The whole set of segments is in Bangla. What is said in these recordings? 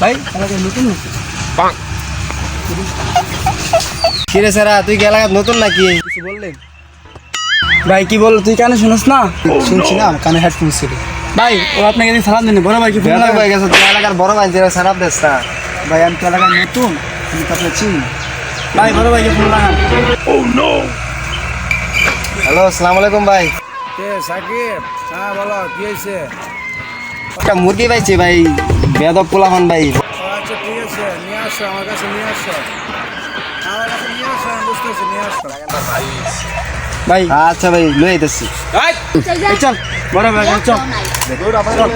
ভাই এলাকায় নতুন নাকি? কি রে সারা, তুই কি এলাকার নতুন নাকি? কিছু বললেন? ভাই কি বল, তুই কানে শুনস না? শুনছি না, কানে হেডফোন ছিল। ভাই ও আপনাকে দিন সালাম দেন, বড় ভাই কি ফোন বেয়াদব লাগায়? হয়ে গেছে, তুই এলাকার বড় ভাই, যেটা সারাপ দেস না। ভাই আমি তো এলাকায় নতুন, আমি তো আপনাকে চিনি না। ভাই বড় ভাইকে ফোন লাগান। হ্যালো, আসসালামু আলাইকুম ভাই। কে সাকিব? হ্যাঁ বলো, কি হয়েছে? একটা মুরগি পাইছি ভাই, বেয়াদব পোলাপান ভাই। আচ্ছা ঠিক আছে, নিয়ে আসো আমার কাছে, নিয়ে আসো আমার কাছে, নিয়ে আসো, আমি বুঝতেছি, নিয়ে আসো ভাই। আচ্ছা ভাই, লই আইতেছি। এই চল বড় ভাই, চল বড় ভাই, চল।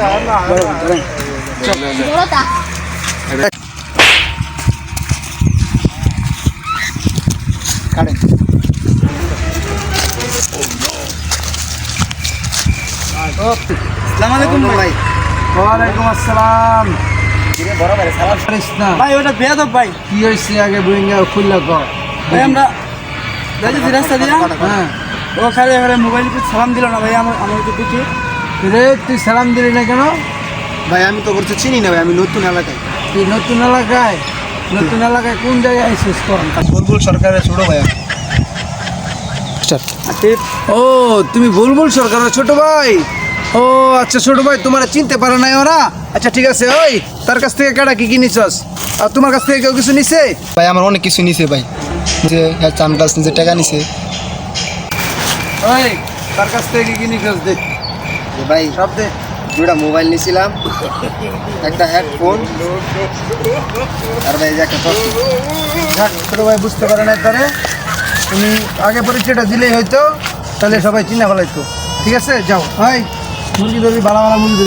কাটে। আসসালামু আলাইকুম ভাই। ওয়ালাইকুম আসসালাম। কিরে বড় ভাই, সালাম করিস না। ভাই ওটা বেয়াদব ভাই। কি হয়েছে আগে বুইঙ্গা খুললা কর। ভাই আমরা যাইতেছি রাস্তা দিয়া, হ্যাঁ, ও খালি এবারে মোবাইল সালাম দিল না ভাই, আমাকে দেখি। রে তুই সালাম দিলি না কেন? ভাই আমি তো করতে চিনি না ভাই, আমি নতুন এলাকায়। তুই নতুন এলাকায়? নতুন এলাকায় কোন জায়গায় আইসিস? বুলবুল সরকারের ছোট ভাই। ও তুমি বুলবুল সরকারের ছোট ভাই? ও আচ্ছা, ছোট ভাই তোমার চিনতে পারে নাই ওরা? আচ্ছা ঠিক আছে, ওই তার কাছ থেকে কাটা কি নিছস? আর তোমার কাছ থেকে কেউ কিছু নিছে? ভাই আমার অনেক কিছু নিছে ভাই, যে চাম গাছ নিচে টাকা নিছে। ওই তার কাছ থেকে কি নিছস দেখ ভাই সব দে। দুটা মোবাইল নিছিলাম, একটা হেডফোন, আর ভাই এই যে একটা চশমা। যাক, ছোট ভাই বুঝতে পারে নাই তারে, তুমি আগে পরিচয়টা দিলেই হয়তো, তাহলে সবাই চিনা ফেলাইতো। ঠিক আছে যাও, ভাই মুরগি ধরবি, ভালো ভালো মুরগি ধরবি।